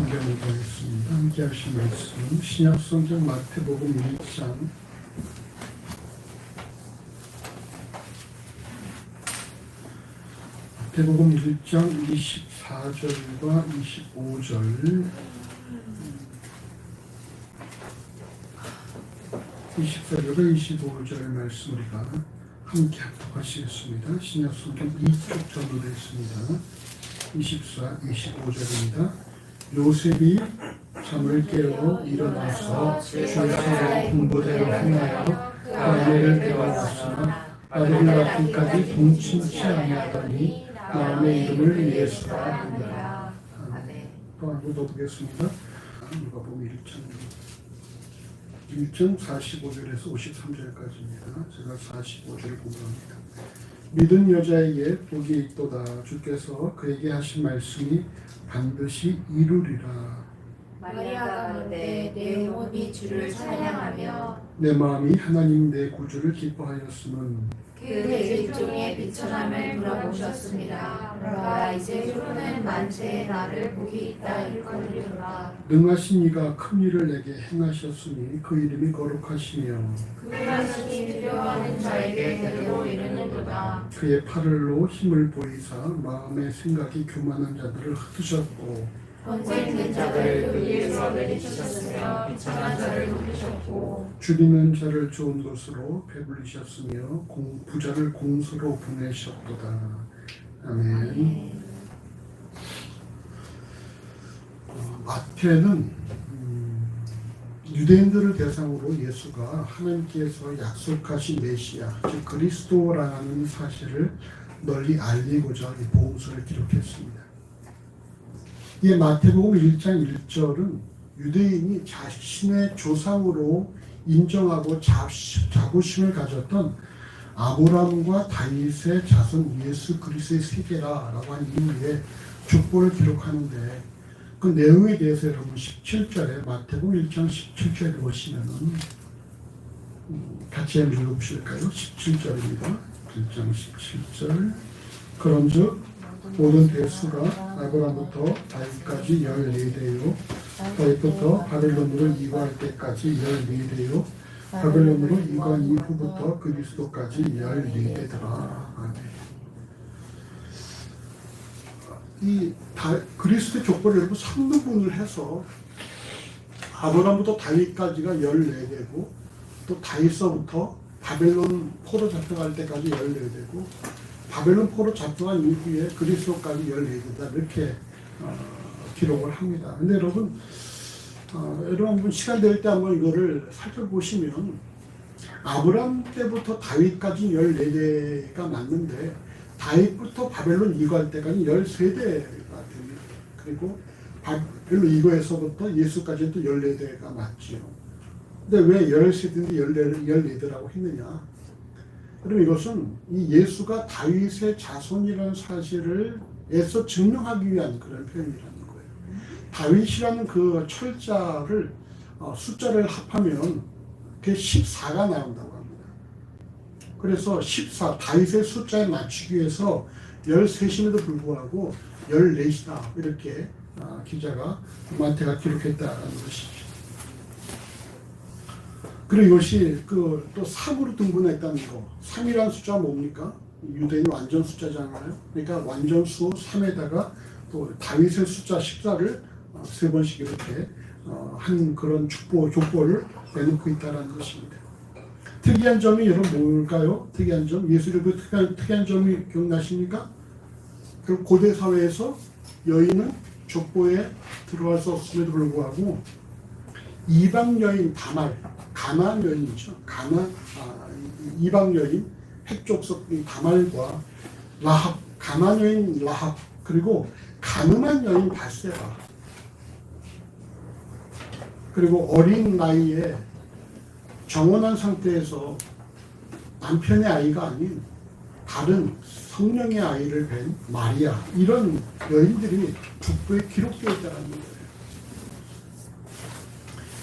공개하겠습니다. 함께 하신 말씀 신약성경 마태복음 1장 마태복음 1장 24절과 25절 24절과 25절 말씀 우리가 함께 합독하시겠습니다. 신약성경 2쪽 전으로 있습니다. 24, 25절입니다. 요셉이 잠을 깨어 일어나서 주의 분부대로 행하여 아내를 데려왔으나 아들을 낳기까지 동침치 아니하더니 마음의 이름을 예수라 하니라. 또 한 번 더 보겠습니다. 누가복음 1장 45절에서 53절까지입니다. 제가 45절을 공부합니다. 믿은 여자에게 복이 있도다. 주께서 그에게 하신 말씀이 반드시 이루리라. 마리아가 가로되 내 영혼이 주를 찬양하며 내 마음이 하나님 내 구주를 기뻐하였음은 그 대집 중에 비천함을 돌아보셨습니다. 그러나 이제 후로는 만체의 나를 복이 있다 일컬으리로다. 능하신 이가 큰 일을 내게 행하셨으니 그 이름이 거룩하시며 그 말씀이 두려워하는 자에게 대대로 이르는도다. 그의 팔을로 힘을 보이사 마음의 생각이 교만한 자들을 흩으셨고 권세 있는 자들을 그 위에서 내리치셨으며 비천한 자를 높이셨고 죽이는 자를 좋은 곳으로 배불리셨으며 부자를 공수로 보내셨도다. 아멘. 마태는 유대인들을 대상으로 예수가 하나님께서 약속하신 메시아, 즉 그리스도라는 사실을 널리 알리고자 이 복음서를 기록했습니다. 이 마태복음 1장 1절은 유대인이 자신의 조상으로 인정하고 자부심을 가졌던 아브라함과 다윗의 자손 예수 그리스도의 세계라고 한 이후에 족보를 기록하는데 그 내용에 대해서 여러분 17절에 마태복음 1장 17절에 보시면은 같이 한번 읽어보실까요? 17절입니다. 1장 17절 그런즉 모든 대수가 아브라함부터 다윗까지 14대요 다윗부터 바벨론으로 이거할 때까지 14대요 바벨론으로 이거한 이후부터 그리스도까지 14대더라. 이 그리스도의 족보를 여러분 3등분을 해서 아브라함부터 다윗까지가 14대고 또 다윗서부터 바벨론 포로 잡혀갈 때까지 14대고 바벨론 포로 잡혀간 이후에 그리스도까지 14대다 이렇게 기록을 합니다. 근데 여러분 한번 시간 될 때 한번 이거를 살펴보시면 아브라함 때부터 다윗까지 14대가 맞는데 다윗부터 바벨론 이거할 때까지 13대가 됩니다. 그리고 바벨론 이거에서부터 예수까지 또 14대가 맞지요. 근데 왜 13대인데 14대라고 했느냐? 그럼 이것은 이 예수가 다윗의 자손이라는 사실을 애써 증명하기 위한 그런 표현이라는 거예요. 다윗이라는 그 철자를 숫자를 합하면 그게 14가 나온다고 합니다. 그래서 14, 다윗의 숫자에 맞추기 위해서 13임에도 불구하고 14이다 이렇게 기자가 마태가 기록했다는 것이죠. 그리고 이것이 또 3으로 등분했다는 거. 3이라는 숫자가 뭡니까? 유대인 완전 숫자잖아요. 그러니까 완전 수 3에다가 또 다윗의 숫자 14를 3번씩 이렇게 한 그런 족보를 내놓고 있다는 것입니다. 특이한 점이 여러분 뭘까요? 특이한 점? 예수의 그 특이한 점이 기억나십니까? 그 고대 사회에서 여인은 족보에 들어갈 수 없음에도 불구하고 이방 여인 가나안 여인이죠. 이방 여인 핵족속 다말과 라합, 가나안 여인 라합 그리고 가늠한 여인 바세바 그리고 어린 나이에 정혼한 상태에서 남편의 아이가 아닌 다른 성령의 아이를 뵌 마리아 이런 여인들이 족보에 기록되어 있다는 거예요.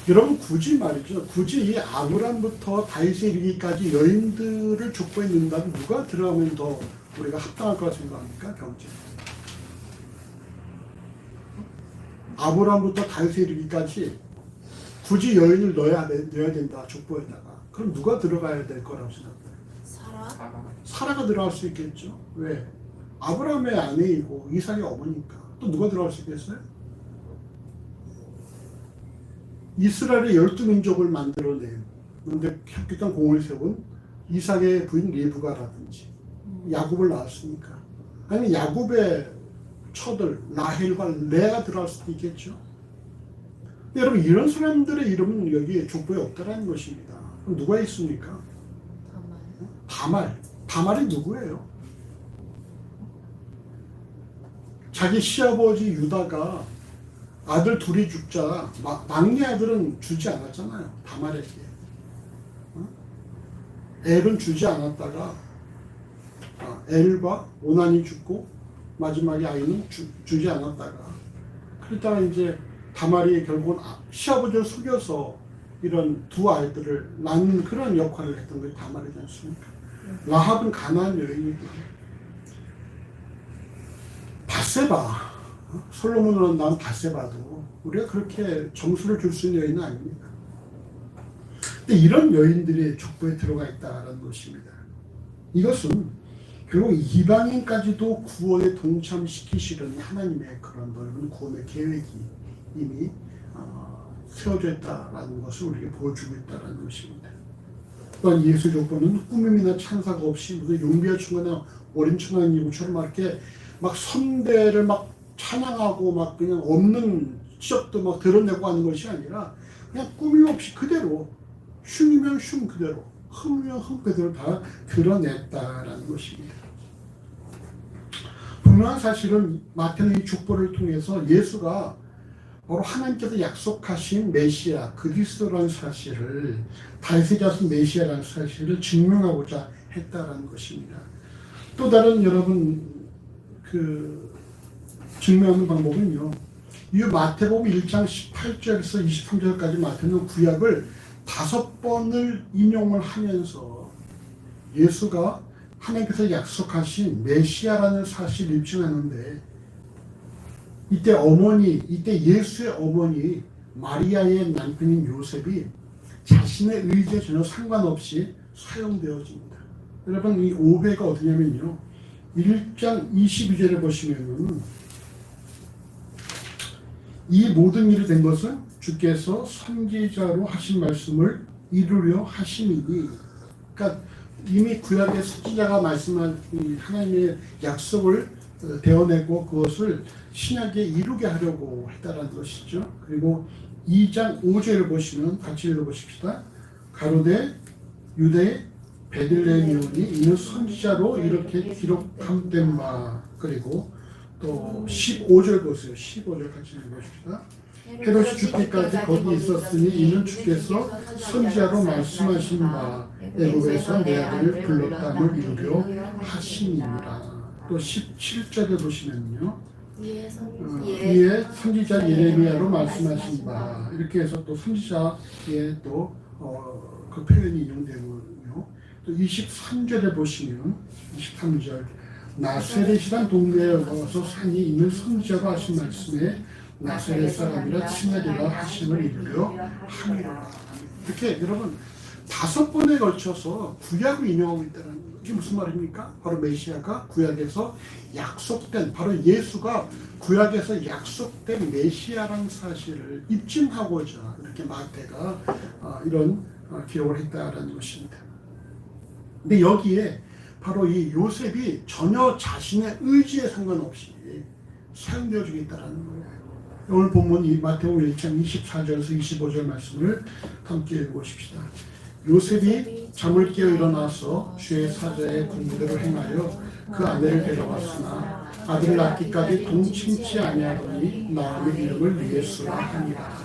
여러분 굳이 이 아브람부터 다윗에 이르기까지 여인들을 족보에 넣는다면 누가 들어가면 더 우리가 합당할 거라 생각합니까? 경제 아브라함부터 다윗에 이르기까지 굳이 여인을 넣어야 된다 족보에다가. 그럼 누가 들어가야 될 거라고 생각해요? 사라가 들어갈 수 있겠죠. 왜? 아브라함의 아내이고 이삭의 어머니니까. 또 누가 들어갈 수 있겠어요? 이스라엘의 12민족을 만들어낸 근데 혁혁한 공을 세운 이삭의 부인 리브가라든지 야곱을 낳았으니까. 아니면 야곱의 처들 라헬과 레아가 들어갈 수도 있겠죠. 여러분 이런 사람들의 이름은 여기 족보에 없다라는 것입니다. 그럼 누가 있습니까? 다말이 누구예요? 자기 시아버지 유다가 아들 둘이 죽자 막내 아들은 주지 않았잖아요. 다말에게. 엘은 주지 않았다가 엘과 오난이 죽고 마지막에 아이는 주지 않았다가 그러다가 이제 다말이 결국은 시아버지를 속여서 이런 두 아이들을 낳는 그런 역할을 했던 게 다말이지 않습니까? 라합은 가나안 여인이고 바세바 솔로몬으로 낳은 바세바도 우리가 그렇게 점수를 줄 수 있는 여인은 아닙니다. 근데 이런 여인들이 족보에 들어가 있다는 것입니다. 이것은 결국 이방인까지도 구원에 동참시키시려는 하나님의 그런 넓은 구원의 계획이 이미 세워져 있다는 것을 우리에게 보여주고 있다는 것입니다. 또한 예수 족보는 꾸밈이나 찬사가 없이 무슨 용비와 충만한 어린 천왕님처럼 이렇게 막 선대를 막 찬양하고 막 그냥 없는 지적도 막 드러내고 하는 것이 아니라 그냥 꾸밈 없이 그대로 흉이면 흉 그대로 흠이면 흠 그대로 다 드러냈다라는 것입니다. 분명한 사실은 마태는 이 족보를 통해서 예수가 바로 하나님께서 약속하신 메시아 그리스도라는 사실을 다윗의 자손 메시아라는 사실을 증명하고자 했다라는 것입니다. 또 다른 여러분 증명하는 방법은요. 이 마태복음 1장 18절에서 23절까지 마태는 구약을 5번을 인용을 하면서 예수가 하나님께서 약속하신 메시아라는 사실을 입증하는데 이때 예수의 어머니 마리아의 남편인 요셉이 자신의 의지에 전혀 상관없이 사용되어집니다. 여러분 이 오해가 어디냐면요. 1장 22절에 보시면은 이 모든 일이 된 것은 주께서 선지자로 하신 말씀을 이루려 하심이니 그러니까 이미 구약의 선지자가 말씀한 하나님의 약속을 되어내고 그것을 신약에 이루게 하려고 했다는 것이죠. 그리고 2장 5절을 보시면 같이 읽어보십시다. 가로되 유대 베들레헴이오니 이는 선지자로 이렇게 기록함된 바. 그리고 또 15절 보세요. 15절 같이 읽어봅시다. 헤롯이 죽기까지 거기 있었으니 이는 주께서 선지자로 말씀하신 바 애굽에서 내 아들을 불렀다를 이루려 하심이니라. 또 17절에 보시면요. 이에 선지자 예레미야로 말씀하신 바 이렇게 해서 또 선지자의 또 그 표현이 인용되고요. 또 23절에 보시면 23절 나세렛이란 동네에 와서 산이 있는 선지자가 하신 말씀에 나세렛 사람이라 칭하리라 하심을 이루려 함이라. 이렇게 여러분 5번에 걸쳐서 구약을 인용하고 있다는 거예요. 이게 무슨 말입니까? 바로 메시아가 구약에서 약속된 바로 예수가 구약에서 약속된 메시아라는 사실을 입증하고자 이렇게 마태가 이런 기록을 했다라는 것입니다. 근데 여기에 바로 이 요셉이 전혀 자신의 의지에 상관없이 사용되어 주겠다라는 거예요. 오늘 본문 이 마태복음 1장 24절에서 25절 말씀을 함께 읽어보십시다. 요셉이 잠을 깨어 일어나서 주의 사자의 군대로 행하여 그 아내를 데려왔으나 아들을 낳기까지 동침치 아니하더니 나음의 이름을 예수라 하니라.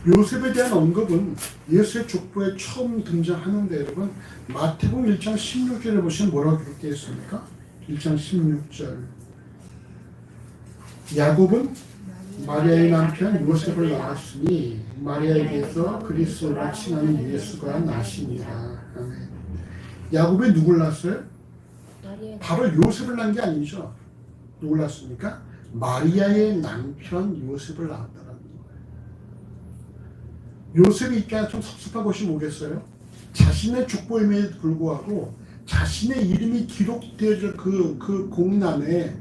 요셉에 대한 언급은 예수의 족보에 처음 등장하는데 여러분 마태복음 1장 16절에 보시면 뭐라고 기록되어 있습니까? 1장 16절 야곱은 마리아의 남편 요셉을 낳았으니 마리아에게서 그리스도라 칭하는 예수가 나시니라. 야곱이 누굴 낳았어요? 바로 요셉을 낳은 게 아니죠. 누굴 낳았습니까? 마리아의 남편 요셉을 낳았다라는 거예요. 요셉의 입장에 좀 섭섭한 것이 뭐겠어요? 자신의 죽보임에도 불구하고 자신의 이름이 기록되어질 그 공란에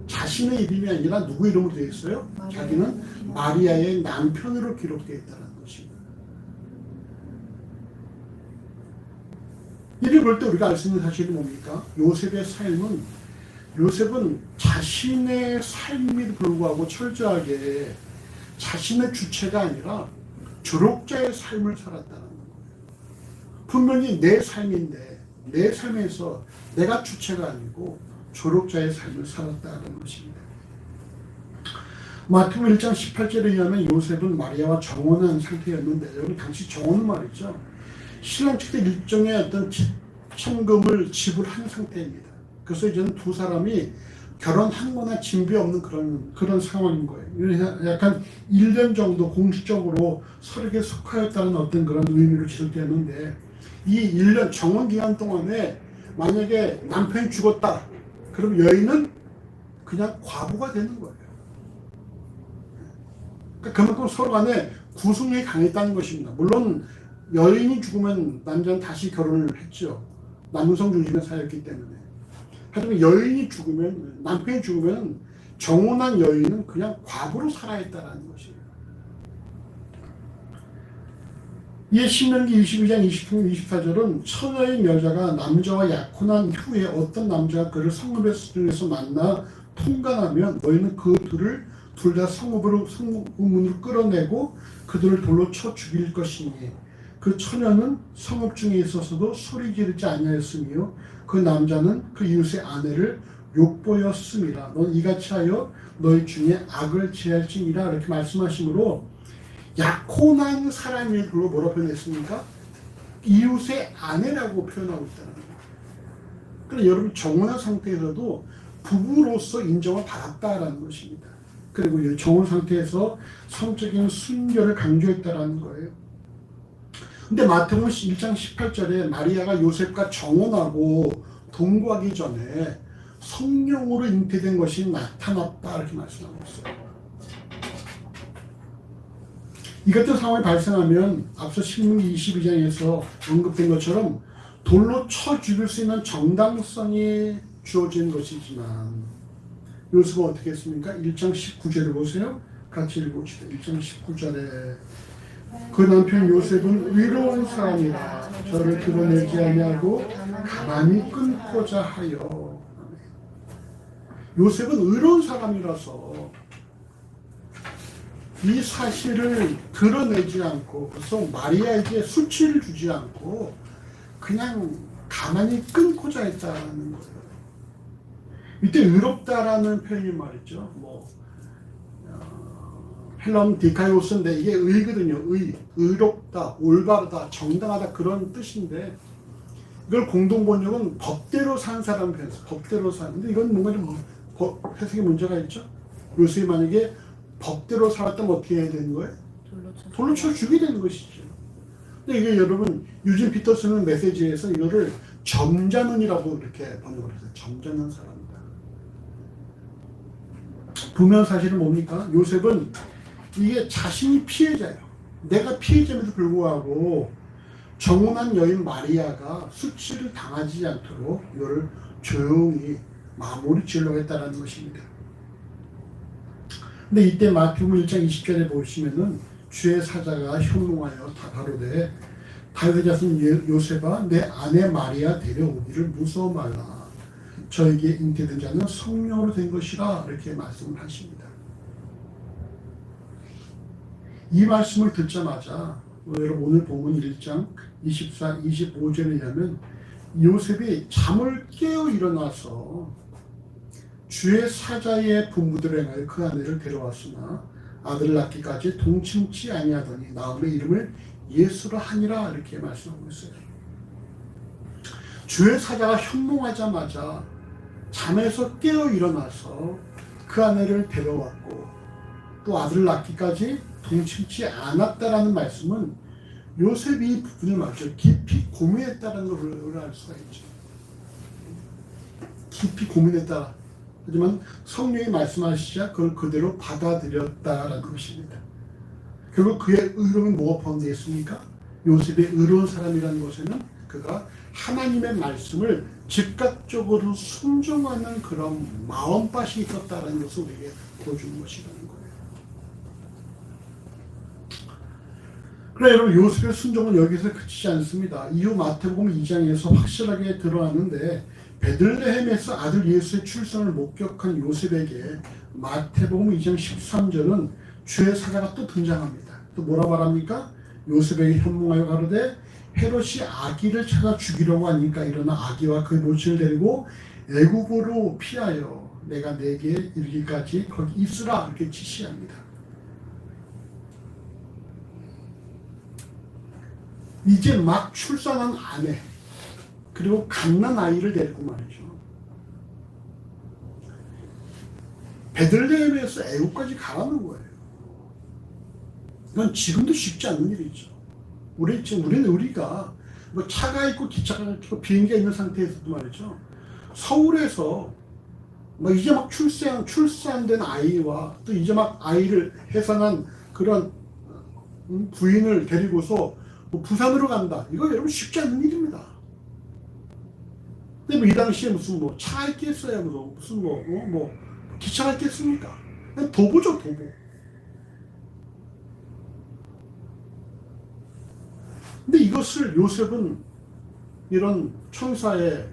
자신의 이름이 아니라 누구 이름으로 되어 있어요? 자기는 마리아의 남편으로 기록되어 있다는 것입니다. 이를 볼 때 우리가 알 수 있는 사실이 뭡니까? 요셉은 자신의 삶에도 불구하고 철저하게 자신의 주체가 아니라 조력자의 삶을 살았다는 거예요. 분명히 내 삶인데 내 삶에서 내가 주체가 아니고 조력자의 삶을 살았다는 것입니다. 마태복음 1장 18절에 의하면 요셉은 마리아와 정혼한 상태였는데, 여러분 당시 정혼은 말이죠, 신랑 측의 일종의 어떤 천금을 지불한 상태입니다. 그래서 이제는 두 사람이 결혼한 거나 진비 없는 그런 상황인 거예요. 그래서 약간 1년 정도 공식적으로 서로에게 속하였다는 어떤 그런 의미를 지속되었는데, 이 1년 정원 기간 동안에 만약에 남편이 죽었다, 그럼 여인은 그냥 과부가 되는 거예요. 그러니까 그만큼 서로 간에 구속력이 강했다는 것입니다. 물론 여인이 죽으면 남자는 다시 결혼을 했죠. 남성 중심의 사회였기 때문에. 하지만 여인이 죽으면, 남편이 죽으면 정혼한 여인은 그냥 과부로 살아야 했다는 것이에요. 이에 신명기 22장 23, 24절은 처녀인 여자가 남자와 약혼한 후에 어떤 남자가 그를 성읍에서 만나 통관하면 너희는 그 둘을 둘 다 성읍문으로 끌어내고 그들을 돌로 쳐 죽일 것이니 그 처녀는 성읍 중에 있어서도 소리 지르지 아니하였으며 그 남자는 그 이웃의 아내를 욕보였음이라. 넌 이같이 하여 너희 중에 악을 제할지니라. 이렇게 말씀하시므로 약혼한 사람이 그걸 뭐라고 표현했습니까? 이웃의 아내라고 표현하고 있다는 거예요. 그러니까 여러분 정혼한 상태에서도 부부로서 인정을 받았다라는 것입니다. 그리고 정혼 상태에서 성적인 순결을 강조했다라는 거예요. 근데 마태복음 1장 18절에 마리아가 요셉과 정혼하고 동거하기 전에 성령으로 잉태된 것이 나타났다 이렇게 말씀하고 있어요. 이 같은 상황이 발생하면 앞서 신명기 22장에서 언급된 것처럼 돌로 쳐 죽일 수 있는 정당성이 주어진 것이지만 요셉은 어떻게 했습니까? 1장 19절을 보세요. 같이 읽어봅시다. 1장 19절에 그 남편 요셉은 의로운 사람이라 저를 드러내지 아니하고 가만히 끊고자 하여. 요셉은 의로운 사람이라서 이 사실을 드러내지 않고 그래서 마리아에게 수치를 주지 않고 그냥 가만히 끊고자 했다는 거예요. 이때 의롭다라는 표현이 말이죠. 헬럼 디카이오스인데 이게 의거든요. 의롭다, 올바르다, 정당하다 그런 뜻인데 이걸 공동 번역은 법대로 산 사람 표현해서 법대로 사는데 이건 뭔가 좀 해석에 문제가 있죠. 요셉이 만약에 법대로 살았다면 어떻게 해야 되는 거예요? 돌로 쳐 죽이게 되는 것이죠. 근데 이게 여러분 유진 피터슨은 메시지에서 이거를 점잖은이라고 이렇게 번역을 했어요. 점잖은 사람이다. 보면 사실은 뭡니까? 요셉은 이게 자신이 피해자예요. 내가 피해자임에도 불구하고 정혼한 여인 마리아가 수치를 당하지 않도록 이걸 조용히 마무리 지으려고 했다는 것입니다. 근데 이때 마태복음 1장 20절에 보시면은 주의 사자가 형용하여 가로되 다윗의 자손 요셉아 내 아내 마리아 데려오기를 무서워 말라. 저에게 잉태된 자는 성령으로 된 것이라 이렇게 말씀을 하십니다. 이 말씀을 듣자마자 여러분 오늘 본문 1장 24, 25절에 의하면 요셉이 잠을 깨어 일어나서 주의 사자의 분부대로 행하여 그 아내를 데려왔으나 아들을 낳기까지 동침치 아니하더니 나음의 이름을 예수라 하니라 이렇게 말씀하고 있어요. 주의 사자가 현몽하자마자 잠에서 깨어 일어나서 그 아내를 데려왔고 또 아들을 낳기까지 동침치 않았다라는 말씀은 요셉이 이 부분을 말이죠. 깊이 고민했다는 것을 알 수가 있죠. 깊이 고민했다. 하지만 성령이 말씀하시자 그걸 그대로 받아들였다라는 것입니다. 결국 그의 의로움이 뭐가 포함되어 있습니까? 요셉의 의로운 사람이라는 것에는 그가 하나님의 말씀을 즉각적으로 순종하는 그런 마음밭이 있었다는 것을 우리에게 보여주는 것이라는 거예요. 그래 여러분, 요셉의 순종은 여기서 그치지 않습니다. 이후 마태복음 2장에서 확실하게 드러나는데, 베들레헴에서 아들 예수의 출생을 목격한 요셉에게 마태복음 2장 13절은 주의 사자가 또 등장합니다. 또 뭐라 말합니까? 요셉에게 현몽하여 가로되 헤롯이 아기를 찾아 죽이려고 하니까 일어나 아기와 그의 모친을 데리고 애굽으로 피하여 내가 내게 이르기까지 거기 있으라, 이렇게 지시합니다. 이제 막 출산한 아내, 그리고 갓난 아이를 데리고 말이죠. 베들레헴에서 애굽까지 가라는 거예요. 이건 지금도 쉽지 않은 일이죠. 우리가 뭐 차가 있고 기차가 있고 비행기가 있는 상태에서도 말이죠. 서울에서 뭐 이제 막 출산된 아이와 또 이제 막 아이를 해산한 그런 부인을 데리고서 뭐 부산으로 간다. 이거 여러분 쉽지 않은 일입니다. 근데 뭐 이 당시에 무슨 뭐 차가 있겠어요? 무슨 뭐 기차가 있겠습니까? 그냥 도보죠, 도보. 근데 이것을 요셉은 이런 천사가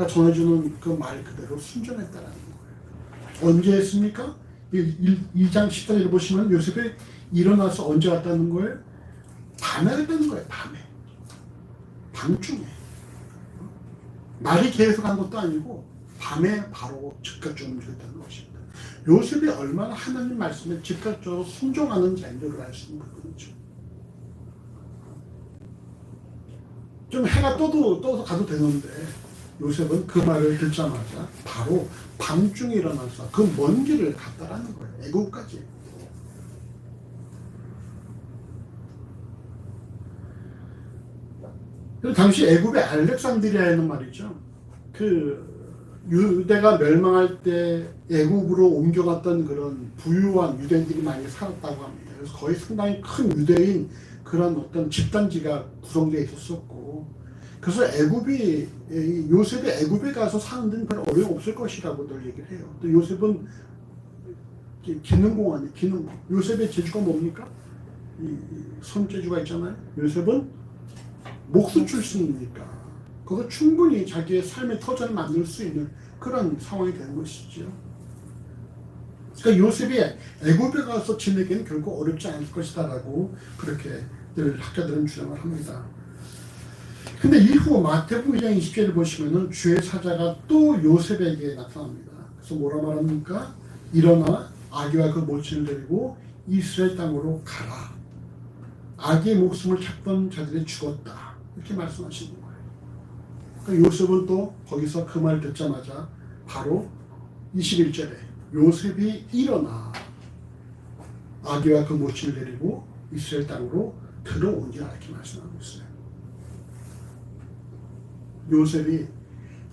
전해주는 그 말 그대로 순종했다라는 거예요. 언제 했습니까? 2장 14절을 보시면 요셉이 일어나서 언제 왔다는 거예요? 밤에 했다는 거예요. 밤중에. 날이 계속 한 것도 아니고 밤에 바로 즉각적으로 움직였다는 것입니다. 요셉이 얼마나 하나님 말씀에 즉각적으로 순종하는 자인지를 알 수 있는 부분이죠. 좀 해가 떠서 가도 되는데 요셉은 그 말을 듣자마자 바로 밤중에 일어나서 그 먼 길을 갔다라는 거예요. 애국까지. 당시 애굽의 알렉산드리아에는 말이죠. 그 유대가 멸망할 때 애굽으로 옮겨갔던 그런 부유한 유대인들이 많이 살았다고 합니다. 그래서 거의 상당히 큰 유대인 그런 어떤 집단지가 구성되어 있었고, 그래서 요셉이 애굽에 가서 사는 데는 별 어려움 없을 것이라고들 얘기를 해요. 또 요셉은 기능공 아니에요. 기능공. 요셉의 재주가 뭡니까? 이 손재주가 있잖아요. 요셉은 목수 출신이니까 그거 충분히 자기의 삶의 터전을 만들 수 있는 그런 상황이 되는 것이죠. 그러니까 요셉이 애굽에 가서 지내기는 결코 어렵지 않을 것이다라고 그렇게 늘 학자들은 주장을 합니다. 근데 이후 마태복음 2장 20절을 보시면은 주의 사자가 또 요셉에게 나타납니다. 그래서 뭐라 말합니까? 일어나 아기와 그 모친을 데리고 이스라엘 땅으로 가라. 아기의 목숨을 찾던 자들이 죽었다. 이렇게 말씀하시는 거예요. 그러니까 요셉은 또 거기서 그 말 듣자마자 바로 21절에 요셉이 일어나 아기와 그 모친을 데리고 이스라엘 땅으로 들어오니라, 이렇게 말씀하고 있어요. 요셉이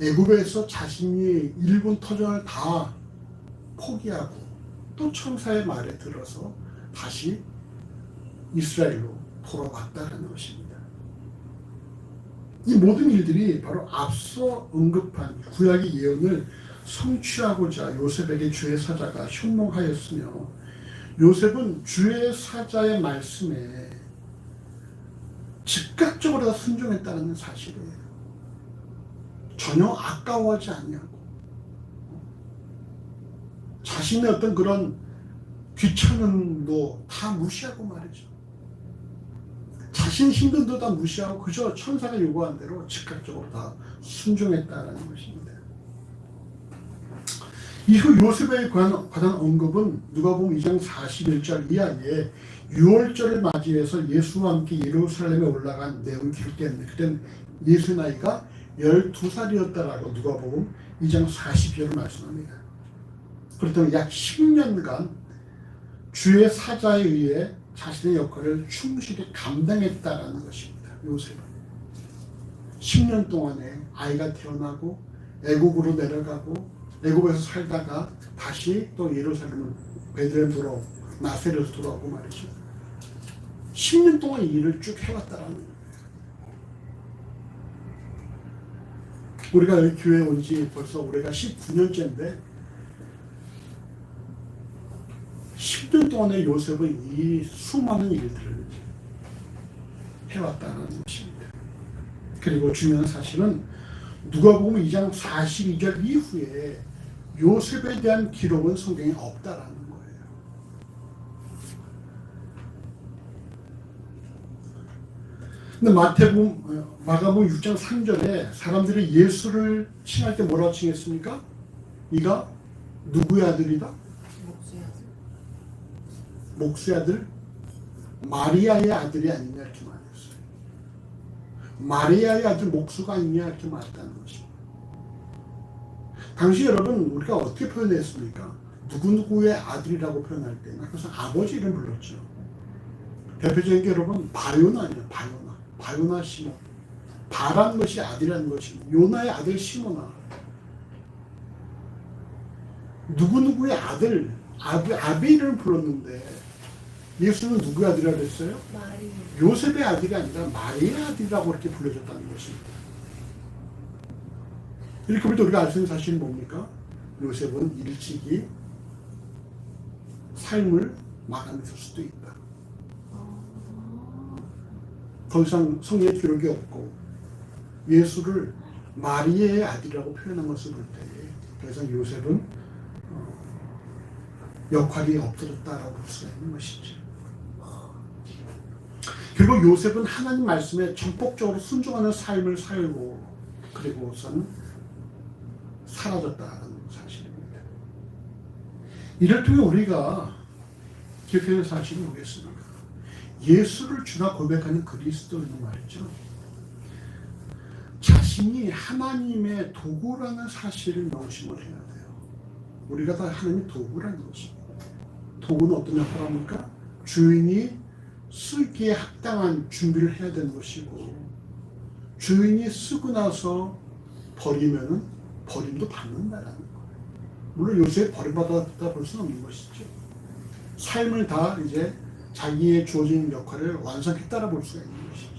애굽에서 자신이 일본 터전을 다 포기하고 또 천사의 말에 들어서 다시 이스라엘로 돌아왔다는 것입니다. 이 모든 일들이 바로 앞서 언급한 구약의 예언을 성취하고자 요셉에게 주의 사자가 현몽하였으며, 요셉은 주의 사자의 말씀에 즉각적으로 다 순종했다는 사실이에요. 전혀 아까워하지 아니하고 자신의 어떤 그런 귀찮음도 다 무시하고 말이죠. 자신 힘든 도 다 무시하고 그저 천사가 요구한 대로 즉각적으로 다 순종했다라는 것입니다. 이후 요셉에 관한 언급은 누가복음 2장 41절 이하에 6월절을 맞이해서 예수와 함께 예루살렘에 올라간 내용이 기록되었는데, 그때는 예수의 나이가 12살이었다라고 누가복음 2장 40절을 말씀합니다. 그렇다면 약 10년간 주의 사자에 의해 자신의 역할을 충실히 감당했다라는 것입니다. 요셉은 10년 동안에 아이가 태어나고 애국으로 내려가고 애국에서 살다가 다시 또 예루살렘을 베들레헴 돌아오고 나세렛에서 돌아오고 말이죠. 10년 동안 이 일을 쭉 해왔다라는 거예요. 우리가 여기 교회에 온 지 벌써 올해가 19년째인데 10년 동안의 요셉은 이 수많은 일들을 해왔다는 것입니다. 그리고 중요한 사실은 누가복음 2장 42절 이후에 요셉에 대한 기록은 성경에 없다라는 거예요. 근데 마가복음 6장 3절에 사람들이 예수를 칭할 때 뭐라고 칭했습니까? 이가 누구의 아들이다? 목수의 아들? 마리아의 아들이 아니냐 이렇게 말했어요. 마리아의 아들 목수가 아니냐 이렇게 말했다는 것입니다. 당시 여러분 우리가 어떻게 표현했습니까? 누구누구의 아들이라고 표현할 때는 그래서 아버지 이름 불렀죠. 대표적인 게 여러분 바요나 아니에요. 바요나 시몬. 바라는 것이 아들이라는 것입니다. 요나의 아들 시몬아. 누구누구의 아들 아비 이름을 불렀는데 예수는 누구의 아들이라고 했어요? 요셉의 아들이 아니라 마리아의 아들이라고 이렇게 불려졌다는 것입니다. 이렇게 볼 때 우리가 알 수 있는 사실은 뭡니까? 요셉은 일찍이 삶을 마감했을 수도 있다. 더 이상 성경에 기록이 없고 예수를 마리아의 아들이라고 표현한 것을 볼 때 더 이상 요셉은 역할이 없어졌다라고 볼 수가 있는 것이죠. 그리고 요셉은 하나님 말씀에 전폭적으로 순종하는 삶을 살고 그리고선 사라졌다는 사실입니다. 이를 통해 우리가 기억해야 할 사실이 뭐겠습니까? 예수를 주라 고백하는 그리스도인은 말이죠. 자신이 하나님의 도구라는 사실을 명심을 해야 돼요. 우리가 다 하나님의 도구라는 것입니다. 도구는 어떤 역할을 합니까? 주인이 쓰기에 합당한 준비를 해야 되는 것이고 주인이 쓰고 나서 버리면은 버림도 받는다라는 거예요. 물론 요새 버림받았다 볼 수는 없는 것이죠. 삶을 다 이제 자기의 주어진 역할을 완성했다라 볼 수가 있는 것이죠.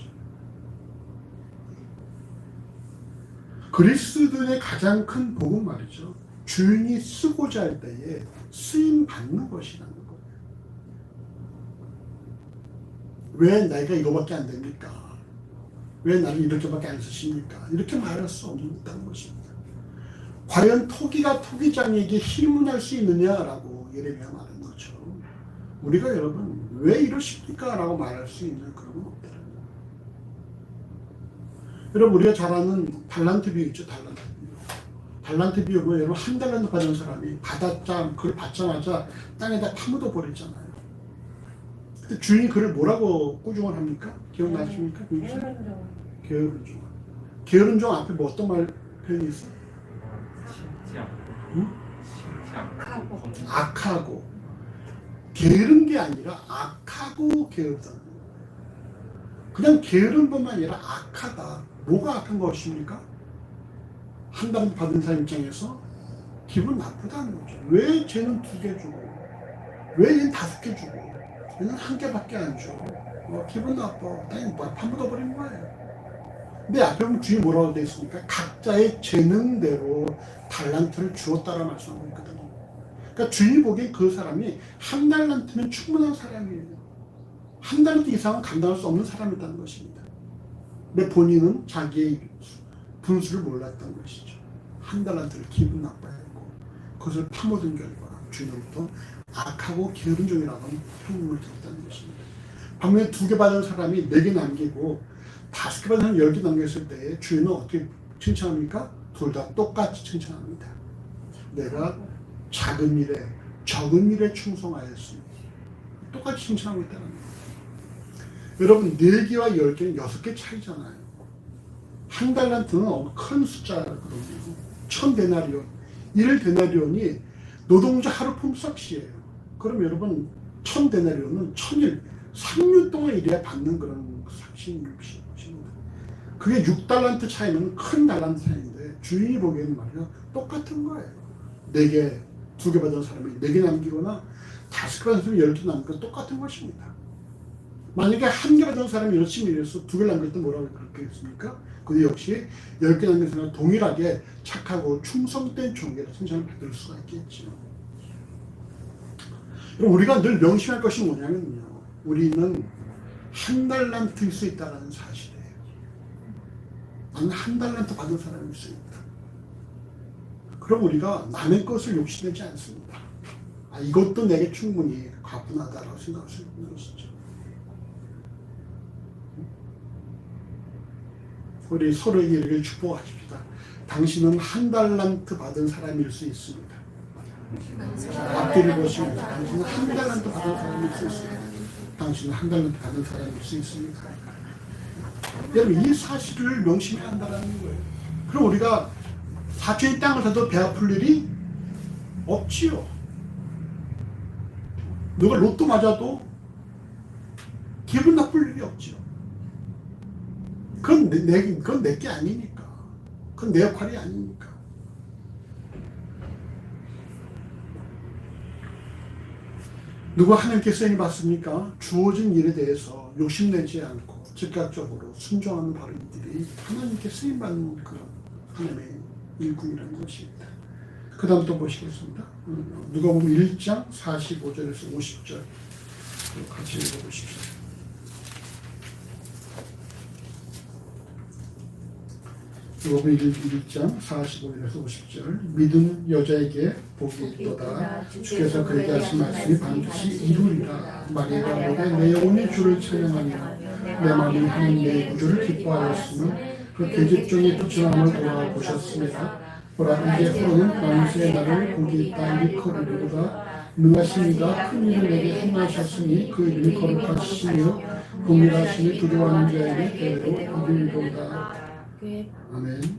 그리스도인의 가장 큰 복은 말이죠. 주인이 쓰고자 할 때에 쓰임 받는 것이라는 거예요. 왜 내가 이거밖에 안 됩니까? 왜 나를 이렇게밖에 안 쓰십니까? 이렇게 말할 수 없다는 것입니다. 과연 토기가 토기장에게 힘을 할 수 있느냐라고 예레미야 말한 것처럼 우리가 여러분 왜 이러십니까? 라고 말할 수 있는 그런 건 없다. 여러분 우리가 잘 아는 달란트 비유 있죠. 달란트 비유는 여러분 한 달란트 받은 사람이 그걸 받자마자 땅에다 파묻어 버렸잖아요. 근데 주인이 그를 뭐라고 꾸중을 합니까? 기억나십니까? 게으른 종. 게으른 종 앞에 뭐 어떤 말 표현이 있어? 악하고. 게으른 게 아니라 악하고 게으르다. 그냥 게으른 것만 아니라 악하다. 뭐가 악한 것입니까? 한 달을 받은 사람 입장에서 기분 나쁘다는 거죠. 왜 쟤는 2개 주고 왜 얘는 5개 주고 얘는 1개밖에 안 줘. 기분 나빠. 땅에 파묻어 버린 거예요. 근데 앞에 보면 주인이 뭐라고 되어 있습니까? 각자의 재능대로 달란트를 주었다라 말씀하고 있거든요. 그러니까 주인이 보기엔 그 사람이 한 달란트면 충분한 사람이에요. 한 달란트 이상은 감당할 수 없는 사람이라는 것입니다. 근데 본인은 자기의 분수를 몰랐던 것이죠. 한 달란트를 기분 나빠했고 그것을 파묻은 결과 주인으로부터 악하고 게으른 종이라고 하는 평균을 들었다는 것입니다. 반면에 2개 받은 사람이 4개 남기고 5개 받은 사람이 10개 남겼을 때 주인은 어떻게 칭찬합니까? 둘 다 똑같이 칭찬합니다. 내가 작은 일에 적은 일에 충성하였으니 똑같이 칭찬하고 있다는 거예요. 여러분 4개와 10개는 6개 차이잖아요. 한 달란트는 큰 숫자거든요. 1000데나리온. 1데나리온이 노동자 하루 품삯이에요. 그럼 여러분 1000데나리온은 1000일 3년 동안 일해야 받는 그런 삭신입니다. 그게 6달란트 차이면 큰 달란트 차이인데 주인이 보기에는 말이야 똑같은 거예요. 4개, 2개 받은 사람이 4개 남기거나 5개 받은 사람이 10개 남기거나 똑같은 것입니다. 만약에 1개 받은 사람이 열심히 일해서 2개 남길 때 뭐라고 그렇게 했습니까? 그 역시 10개 남긴 사람은 동일하게 착하고 충성된 종에게 칭찬을 받을 수가 있겠죠. 우리가 늘 명심할 것이 뭐냐면요. 우리는 한 달란트일 수 있다는 사실이에요. 나는 한 달란트 받은 사람일 수 있다. 그럼 우리가 남의 것을 욕심내지 않습니다. 이것도 내게 충분히 가분하다라고 생각할 수 있는 것이죠. 우리 서로에게 이렇게 축복하십시다. 당신은 한 달란트 받은 사람일 수 있습니다. 앞뒤를 보시면서 당신은 한 달란트 받은 사람일 수 있습니다. 당신은 한 달란트 받은 사람일 수 있습니다. 여러분 이 사실을 명심해야 한다는 거예요. 그럼 우리가 4천의 땅을 사도 배 아플 일이 없지요. 누가 로또 맞아도 기분 나쁠 일이 없지요. 그건 내게 아니니까. 그건 내 역할이 아니니까. 누가 하나님께 쓰임을 받습니까? 주어진 일에 대해서 욕심내지 않고 즉각적으로 순종하는 바로 이들이 하나님께 쓰임받는 그런 하나님의 일꾼이라는 것입니다. 그 다음 또 보시겠습니다. 누가복음 1장 45절에서 50절 같이 읽어보십시오. 누가복음 1장 45절에서 50절 믿은 여자에게 복이 있도다. 주께서 그에게 하신 말씀이 반드시 이루리라. 마리아가 보되 내 영혼이 주를 찬양하며 내 마음이 하나님의 구주를 기뻐하였으며 그 계집종이 부처함을 돌아보셨습니다. 보라 이제 후로는 만세의 날을 복이 있다 일컬으리로다. 능하시니가 큰 일을 내게 행하셨으니 그 이름이 거룩하시며 공의하시니 두려워하는 자에게 대로 이르리로다. 아멘.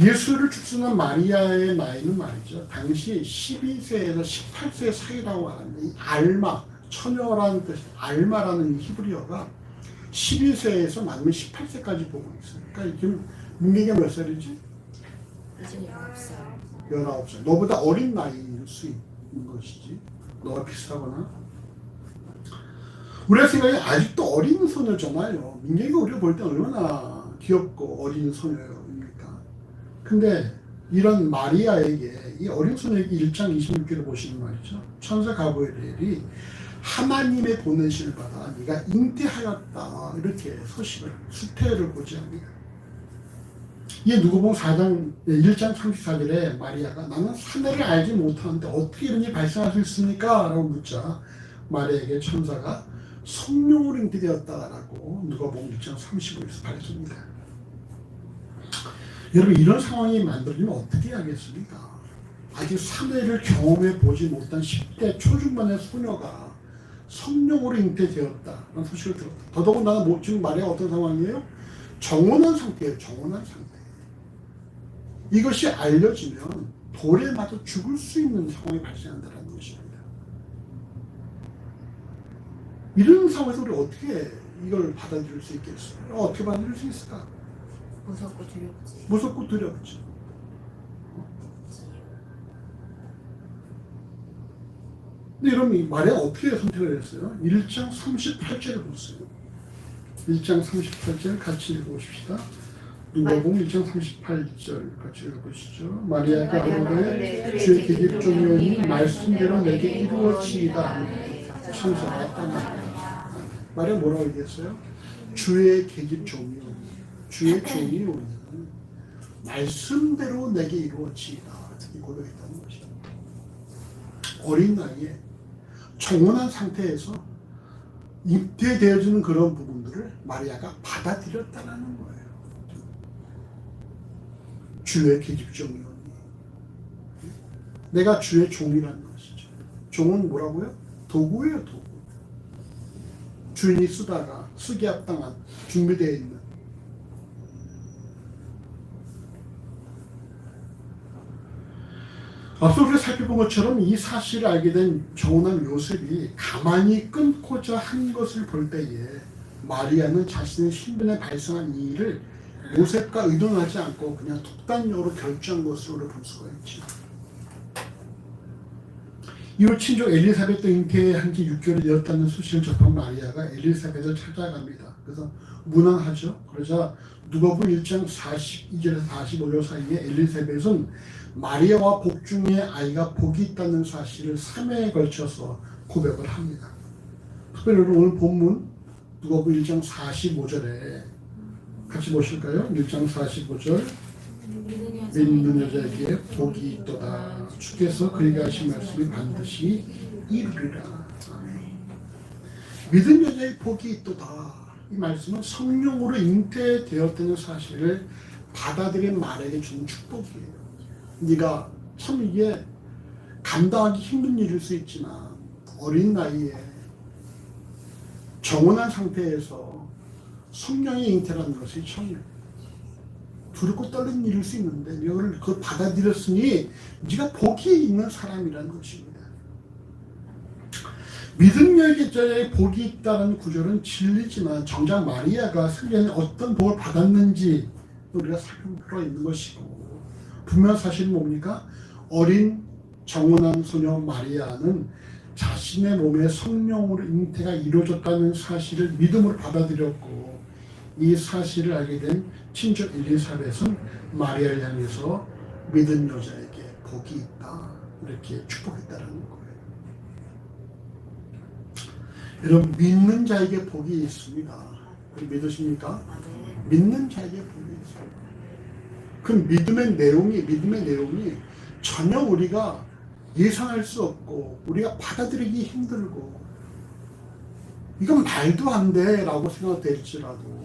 예수를 출산한 마리아의 나이는 말이죠. 당시 12세에서 18세 사이라고 하는데 이 알마, 처녀라는 뜻, 알마라는 히브리어가 12세에서 많으면 18세까지 보고 있어요. 그러니까 지금 민기가 몇 살이지? 19살. 너보다 어린 나이일 수 있는 것이지. 너와 비슷하거나. 우리가 생각에 아직도 어린 소녀잖아요. 민기가 우리가 볼 때 얼마나 귀엽고 어린 소녀입니까? 근데 이런 마리아에게 이 어린 소녀에게 1장 26절을 보시는 말이죠. 천사 가브리엘이 하나님의 보내심을 받아 네가 잉태하였다 이렇게 소식을 수태를 고지합니다. 이게 누가복음 1장 34절에 마리아가 나는 사내를 알지 못하는데 어떻게 이런 일이 발생할 수 있습니까? 라고 묻자 마리아에게 천사가 성령으로 잉태되었다라고 누가복음 1장 35절에서 밝힙니다. 여러분 이런 상황이 만들어지면 어떻게 하겠습니까? 아직 사내를 경험해 보지 못한 10대 초중반의 소녀가 성령으로 잉태되었다라는 소식을 들었다. 더더군다나 지금 마리아가 어떤 상황이에요? 정혼한 상태예요. 정혼한 상태. 이것이 알려지면 돌에 맞아 죽을 수 있는 상황이 발생한다는 것입니다. 이런 상황에서 우리 어떻게 이걸 받아들일 수 있겠어요? 어떻게 받아들일 수 있을까? 무섭고 두렵지. 무섭고 두렵지. 근데 여러분 마리아가 어떻게 선택을 했어요? 1장 38절을 보세요. 1장 38절 같이 읽어보십시다. 누가복음 1장 38절 같이 읽어보시죠. 마리아가 그러되 주의 계집종이오니 말씀대로 내게 이루어지이다. 천사가 떠났다. 마리아 뭐라고 얘기했어요? 주의 계집종이오니 주의 종이오니 말씀대로 내게 이루어지이다. 이 고백했다는 것입니다. 어린 나이에 청혼한 상태에서 잉태되어지는 그런 부분들을 마리아가 받아들였다는 거예요. 주의 계집종이오니 내가 주의 종이라는 것이죠. 종은 뭐라고요? 도구예요. 도구. 주인이 쓰다가 쓰기 합당한 준비되어 있는 앞서 우리가 살펴본 것처럼 이 사실을 알게 된 정혼한 요셉이 가만히 끊고자 한 것을 볼 때에 마리아는 자신의 신변에 발생한 이 일을 모색과 의논하지 않고 그냥 독단적으로 결정한 것으로 볼 수가 있죠. 이후 친족 엘리사벳도 잉태한 지 6개월이 되었다는 소식을 접한 마리아가 엘리사벳을 찾아갑니다. 그래서 문안하죠. 그러자 누가복음 1장 42절에서 45절 사이에 엘리사벳은 마리아와 복 중에 아이가 복이 있다는 사실을 3회에 걸쳐서 고백을 합니다. 특별히 오늘 본문 누가복음 1장 45절에 같이 보실까요? 1장 45절 믿는 여자에게 복이 있도다. 주께서 그에게 하신 말씀이 반드시 이루리라. 믿은 여자의 복이 있도다. 이 말씀은 성령으로 잉태되었다는 사실을 받아들인 말에게 주는 축복이에요. 네가 참 이게 감당하기 힘든 일일 수 있지만 어린 나이에 정혼한 상태에서 성령의 잉태라는 것이 참 두렵고 떨리는 일일 수 있는데 이걸 그걸 받아들였으니 네가 복이 있는 사람이라는 것입니다. 믿음 여자의 복이 있다는 구절은 진리지만 정작 마리아가 승리하는 어떤 복을 받았는지 우리가 살펴볼 필요가 있는 것이고 분명한 사실은 뭡니까? 어린 정혼한 소녀 마리아는 자신의 몸에 성령으로 잉태가 이루어졌다는 사실을 믿음으로 받아들였고 이 사실을 알게 된 친족 엘리사벳은 마리아를 향해서 믿은 여자에게 복이 있다 이렇게 축복했다는 거예요. 여러분 믿는 자에게 복이 있습니다. 믿으십니까? 믿는 자에게 복이 있습니다. 그 믿음의 내용이 전혀 우리가 예상할 수 없고 우리가 받아들이기 힘들고 이건 말도 안 돼 라고 생각될지라도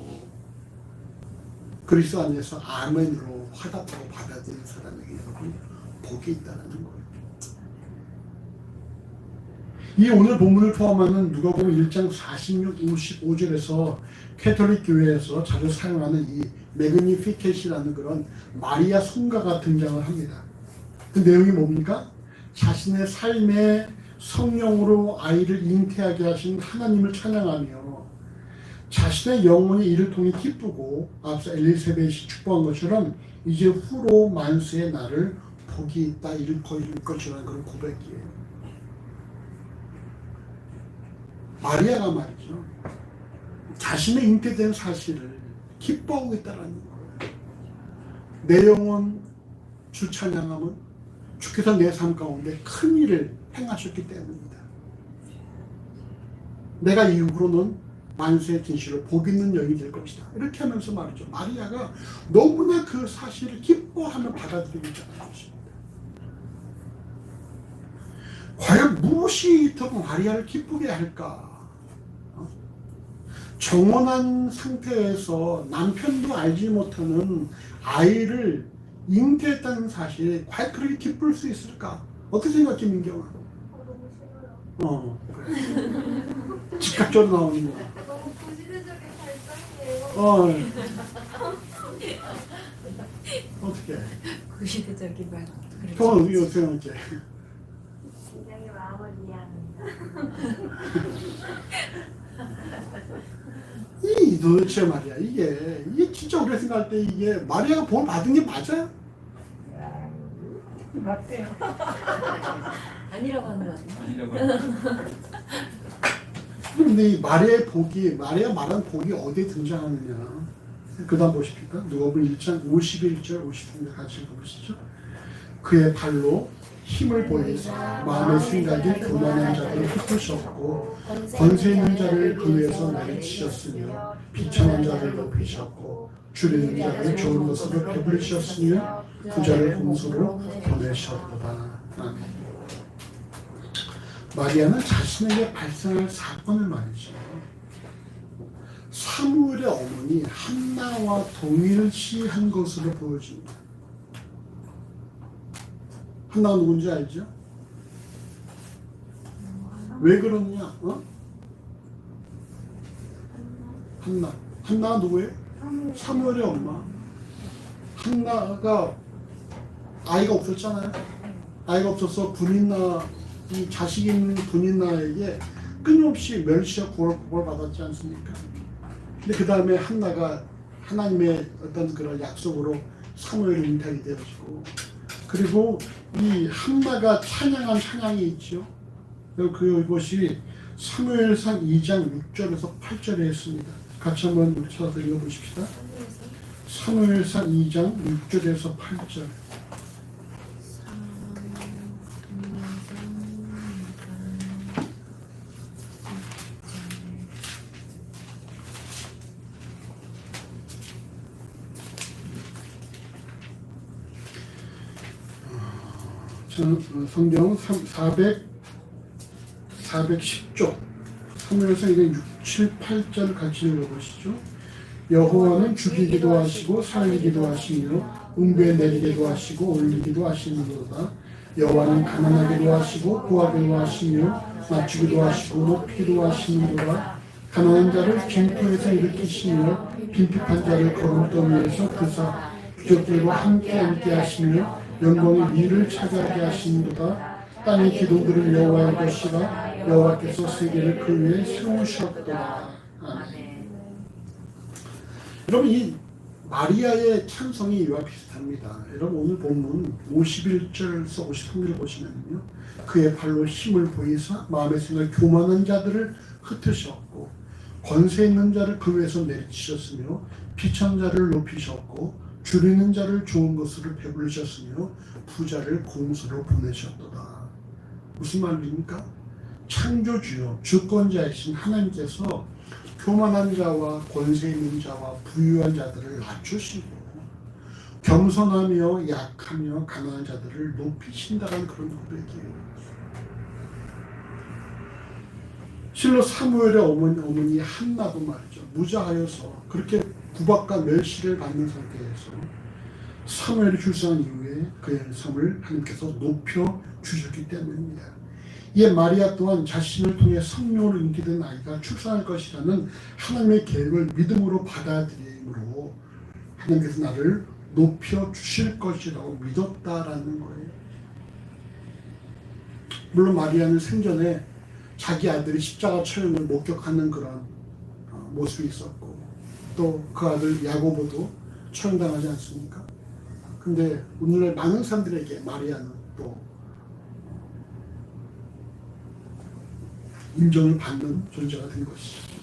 그리스도 안에서 아멘으로 화답하고 받아들이는 사람에게 여러분 복이 있다는 거예요. 이 오늘 본문을 포함하는 누가복음 1장 46, 55절에서 캐톨릭 교회에서 자주 사용하는 이 매그니피켓이라는 그런 마리아 성가가 등장을 합니다. 그 내용이 뭡니까? 자신의 삶에 성령으로 아이를 잉태하게 하신 하나님을 찬양하며 자신의 영혼이 이를 통해 기쁘고 앞서 엘리사벳이 축복한 것처럼 이제 후로 만수의 날을 복이 있다 일컬 것이라는 그런 고백이에요. 마리아가 말이죠. 자신의 잉태된 사실을 기뻐하고 있다는 거예요. 내 영혼 주 찬양함은 주께서 내 삶 가운데 큰 일을 행하셨기 때문입니다. 내가 이후로는 만수의 진실로 복 있는 영이 될 것이다. 이렇게 하면서 말이죠. 마리아가 너무나 그 사실을 기뻐하며 받아들이고 있다는 것입니다. 과연 무엇이 더 마리아를 기쁘게 할까? 정혼한 상태에서 남편도 알지 못하는 아이를 잉태했다는 사실에 과연 그렇게 기쁠 수 있을까? 어떻게 생각해, 민경아? 너무 싫어요. 그래. 즉각적으로 나오는 거야. 너무 구시대적인 발상이에요. 어떻게? 구시대적인 말. 형은 어떻게 생각해? 굉장히 마음을 이해합니다. 이 도대체 말이야 이게 진짜 우리가 생각할 때 이게 마리아가 복 받은 게 맞아요? 맞대요. 아니라고 하는 거 같아요. 아니라고 하죠. 근데 이 마리아 말한 복이 어디에 등장하느냐? 그 다음 보십니까? 누가복음 1장 51절 53절 같이 보시죠. 그의 발로 힘을 보이사 마음의 생각이 교만한 자를 흩으셨고 권세 있는 자를 그 위에서 내리치셨으며 비천한 자를 높이셨고 줄이는 자를 좋은 것으로 배부르셨으며 부자를 홍수로 보내셨도다. 아멘. 마리아는 자신에게 발생할 사건을 말이죠. 사무엘의 어머니 한나와 동일시한 것으로 보여집니다. 한나가 누군지 알죠? 왜 그러냐? 한나가 누구예요? 사무엘의 엄마. 한나가 아이가 없었잖아요. 아이가 없어서 이 자식 있는 분인나에게 끊임없이 멸시와 고를 받았지 않습니까? 근데 그 다음에 한나가 하나님의 어떤 그런 약속으로 사무엘을 잉태하게 되어지고, 그리고 이 한나가 찬양한 찬양이 있죠. 그것이 사무엘상 2장 6절에서 8절에 있습니다. 같이 한번 찾아서 읽어보십시다. 사무엘상 2장 6절에서 8절. 성경 410쪽 사무엘상 6, 7, 8절 같이 읽어보시죠. 여호와는 죽이기도 하시고 살리기도 하시며 음부에 내리기도 하시고 올리기도 하시는도다. 여호와는 가난하게도 하시고 부하게도 하시며 낮추기도 하시고 높이기도 하시는도다. 가난한 자를 빈토에서 일으키시며 빈핍한 자를 거름돈 위에서 드사 귀족들과 함께 앉게 하시며 영광의 위를 차지하게 하시는도다. 땅의 기둥들은 여호와의 것이라 여호와께서 세계를 그 위에 세우셨도다. 아멘. 여러분, 이 마리아의 찬송이 이와 비슷합니다. 여러분, 오늘 본문 51절에서 53절을 보시면요, 그의 발로 힘을 보이사 마음의 생각 교만한 자들을 흩으셨고 권세 있는 자를 그 위에서 내리치셨으며 비천 자를 높이셨고 줄이는 자를 좋은 것으로 배부르셨으며 부자를 공수로 보내셨도다. 무슨 말입니까? 창조주요 주권자이신 하나님께서 교만한 자와 권세 있는 자와 부유한 자들을 낮추시고 겸손하며 약하며 가난한 자들을 높이신다는 그런 고백이에요. 실로 사무엘의 어머니 한나도 말이죠. 무자하여서 그렇게 구박과 멸시를 받는 상태에서 사무엘이 출산한 이후에 그의 삶을 하나님께서 높여 주셨기 때문입니다. 이에 마리아 또한 자신을 통해 성령으로 인기된 아이가 출산할 것이라는 하나님의 계획을 믿음으로 받아들임으로 하나님께서 나를 높여 주실 것이라고 믿었다라는 거예요. 물론 마리아는 생전에 자기 아들이 십자가 처형을 목격하는 그런 모습이 있었고 또 그 아들 야고보도 처형당하지 않습니까? 근데 오늘날 많은 사람들에게 마리아는 또 인정을 받는 존재가 된 것이죠.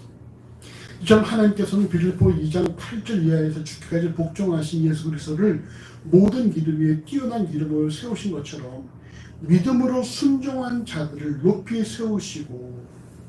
이처럼 하나님께서는 빌립보 2장 8절 이하에서 죽기까지 복종하신 예수 그리스도를 모든 기름 위에 뛰어난 기름을 세우신 것처럼 믿음으로 순종한 자들을 높이 세우시고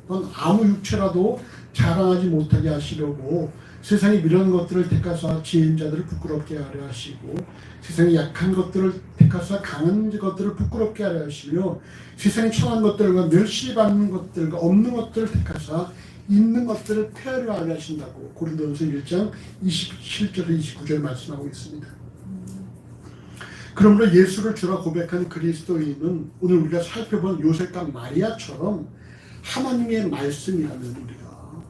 또는 아무 육체라도 자랑하지 못하게 하시려고 세상에 미련한 것들을 택하사 지혜인 자들을 부끄럽게 하려 하시고 세상에 약한 것들을 택하사 강한 것들을 부끄럽게 하려 하시며 세상에 천한 것들과 멸시받는 것들과 없는 것들을 택하사 있는 것들을 폐하려 하려 하신다고 고린도전서 1장 27절 29절 말씀하고 있습니다. 그러므로 예수를 주라 고백한 그리스도인은 오늘 우리가 살펴본 요셉과 마리아처럼 하나님의 말씀이라면 우리가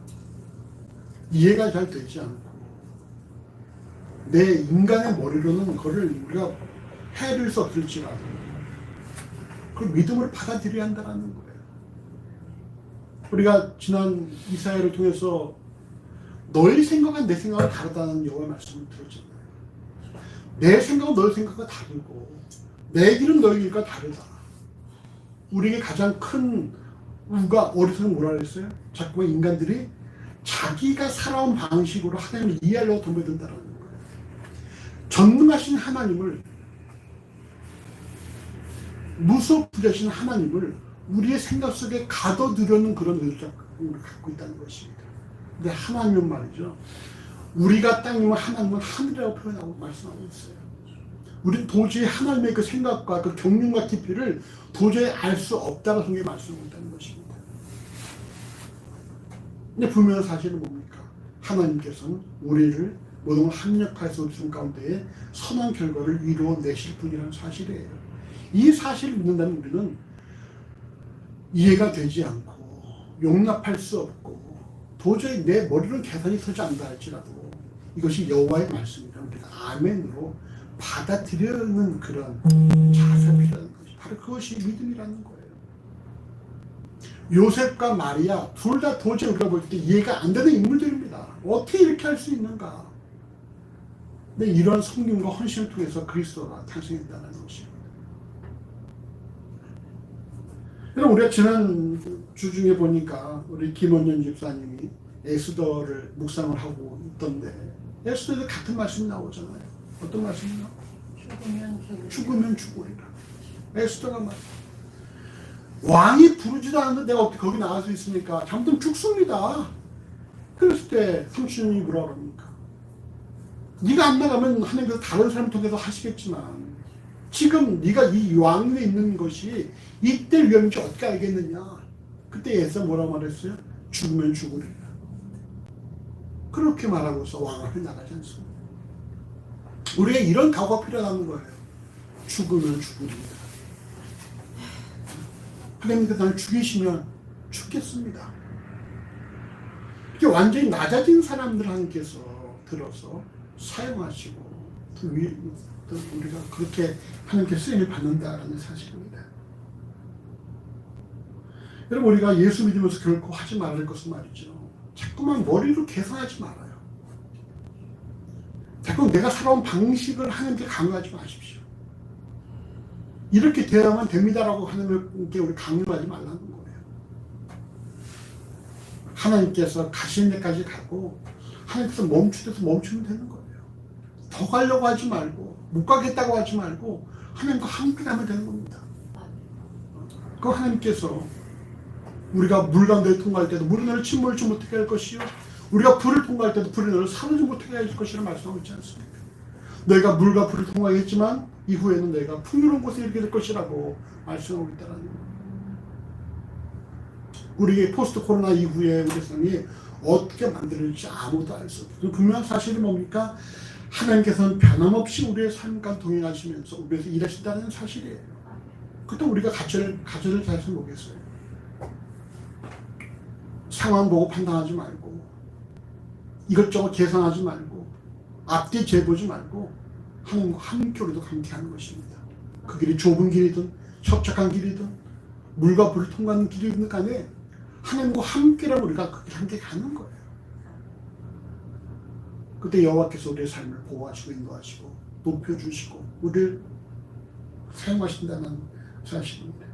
이해가 잘 되지 않고 내 인간의 머리로는 그걸 우리가 해를 수 없을지라도 그걸 믿음으로 받아들여야 한다는 거예요. 우리가 지난 이사야를 통해서 너희 생각은 내 생각과 다르다는 여호와의 말씀을 들었잖아요. 내 생각은 너희 생각과 다르고 내 길은 너희 길과 다르다. 우리에게 가장 큰 우가 어디서는 뭐라 그랬어요? 자꾸만 인간들이 자기가 살아온 방식으로 하나님을 이해하려고 덤벼든다는 거예요. 전능하신 하나님을 무소부재신 하나님을 우리의 생각 속에 가둬두려는 그런 의도를 갖고 있다는 것입니다. 근데 하나님은 말이죠. 우리가 땅이면 하나님은 하늘이라고 표현하고 말씀하고 있어요. 우리는 도저히 하나님의 그 생각과 그 경륜과 깊이를 도저히 알 수 없다고 성경에 말씀하고 있다는 것입니다. 근데 분명한 사실은 뭡니까? 하나님께서는 우리를 모든 합력하여서 우리 가운데에 선한 결과를 이루어내실 분이라는 사실이에요. 이 사실을 믿는다면 우리는 이해가 되지 않고 용납할 수 없고 도저히 내 머리로 계산이 서지 않는다 할지라도 이것이 여호와의 말씀이라 우리가 아멘으로 받아들여는 그런 자세가 필요한 것이 바로 그것이 믿음이라는 거예요. 요셉과 마리아 둘 다 도저히 우리가 볼 때 이해가 안 되는 인물들입니다. 어떻게 이렇게 할 수 있는가? 근데 이런 성김과 헌신을 통해서 그리스도가 탄생했다는 것입니다. 여러분, 우리가 지난 주 중에 보니까 우리 김원전 집사님이 에스더를 묵상을 하고 있던데, 에스더에도 같은 말씀이 나오잖아요. 어떤 말씀이요? 죽으면 죽으리라. 에스더가 말. 왕이 부르지도 않는데 내가 어떻게 거기 나갈 수 있습니까? 잘못하면 죽습니다. 그랬을 때 삼촌이 뭐라 그럽니까? 네가 안 나가면 하나님께서 다른 사람 통해서 하시겠지만 지금 네가 이 왕위에 있는 것이 이때 위험인지 어떻게 알겠느냐? 그때 에스더 뭐라고 말했어요? 죽으면 죽으리라. 그렇게 말하고서 왕을 나가지 않습니다. 우리가 이런 각오가 필요하다는 거예요. 죽으면 죽으리라. 하나님께서 나를 죽이시면 죽겠습니다. 이게 완전히 낮아진 사람들 하나님께서 들어서 사용하시고 우리가 그렇게 하나님께 쓰임을 받는다라는 사실입니다. 여러분, 우리가 예수 믿으면서 결코 하지 말을 것은 말이죠. 자꾸만 머리로 계산하지 말아요. 자꾸 내가 살아온 방식을 하나님께 강요하지 마십시오. 이렇게 되어야만 됩니다라고 하나님께 우리 강요하지 말라는 거예요. 하나님께서 가시는 데까지 가고 하나님께서 멈추셔서 멈추면 되는 거예요. 더 가려고 하지 말고 못 가겠다고 하지 말고 하나님과 함께 가면 되는 겁니다. 그 하나님께서 우리가 물 가운데 통과할 때도 물이 너를 침몰치 못하게 할 것이요 우리가 불을 통과할 때도 불이 너를 사르지 못하게 할 것이라 말씀하고 있지 않습니까? 너희가 물과 불을 통과했지만 이후에는 너희가 풍요로운 곳에 이르게 될 것이라고 말씀하고 있다는 거예요. 우리의 포스트 코로나 이후에 우리 삶이 어떻게 만들어질지 아무도 알 수 없어요. 분명한 사실이 뭡니까? 하나님께서는 변함없이 우리의 삶과 동행하시면서 우리에서 일하신다는 사실이에요. 그때 우리가 가설을 잘 보겠어요. 상황 보고 판단하지 말고 이것저것 계산하지 말고 앞뒤 재보지 말고 하나님과 함께 우리도 함께하는 것입니다. 그 길이 좁은 길이든 협착한 길이든 물과 불을 통과하는 길이든 간에 하나님과 함께라면 우리가 그 길 함께 가는 거예요. 그때 여호와께서 우리의 삶을 보호하시고 인도하시고 높여주시고 우리를 사용하신다는 사실입니다.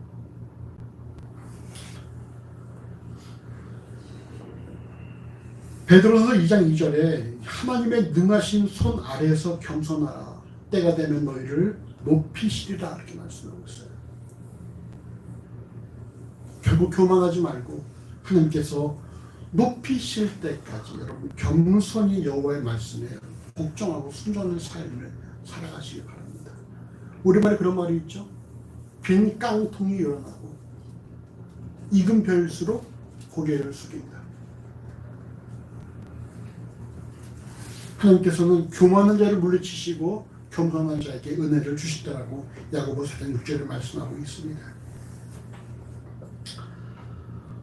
베드로서 2장 2절에 하나님의 능하신 손 아래에서 겸손하라. 때가 되면 너희를 높이시리라 이렇게 말씀하고 있어요. 결국 교만하지 말고 하나님께서 높이실 때까지 여러분 겸손히 여호와의 말씀에 복종하고 순종하는 삶을 살아가시기 바랍니다. 우리말에 그런 말이 있죠. 빈 깡통이 일어나고 익은 별수록 고개를 숙인다. 하나님께서는 교만한 자를 물리치시고 겸손한 자에게 은혜를 주시더라고 야고보서 4장 6절에 말씀하고 있습니다.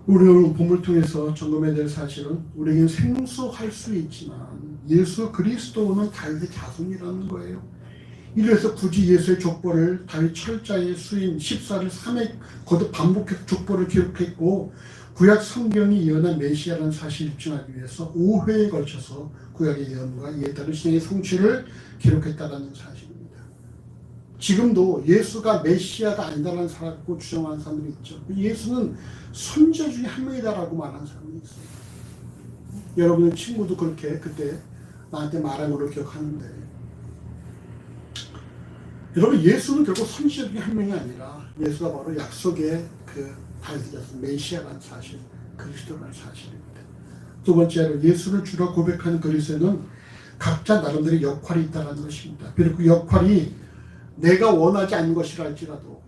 우리는 본문을 통해서 점검해야 될 사실은 우리에게는 생소할 수 있지만 예수 그리스도는 다윗의 자손이라는 거예요. 이래서 굳이 예수의 족보를 다윗 철자의 수인 14를 3회 거듭 반복해서 족보를 기록했고 구약 성경이 예언한 메시아라는 사실을 입증하기 위해서 5회에 걸쳐서 구약의 예언과 이에 따른 신약의 성취를 기록했다는 사실입니다. 지금도 예수가 메시아가 아니다라는 사람을 주장하는 사람들이 있죠. 예수는 선지자 중에 한 명이다라고 말하는 사람이 있어요. 여러분의 친구도 그렇게 그때 나한테 말한 걸로 기억하는데 여러분 예수는 결국 선지자 중에 한 명이 아니라 예수가 바로 약속의 그 다윗의 자손 메시아라는 사실, 그리스도라는 사실입니다. 두 번째로 예수를 주로 고백하는 그리스도는 각자 나름대로 역할이 있다는 것입니다. 비록 그 역할이 내가 원하지 않는 것이라 할지라도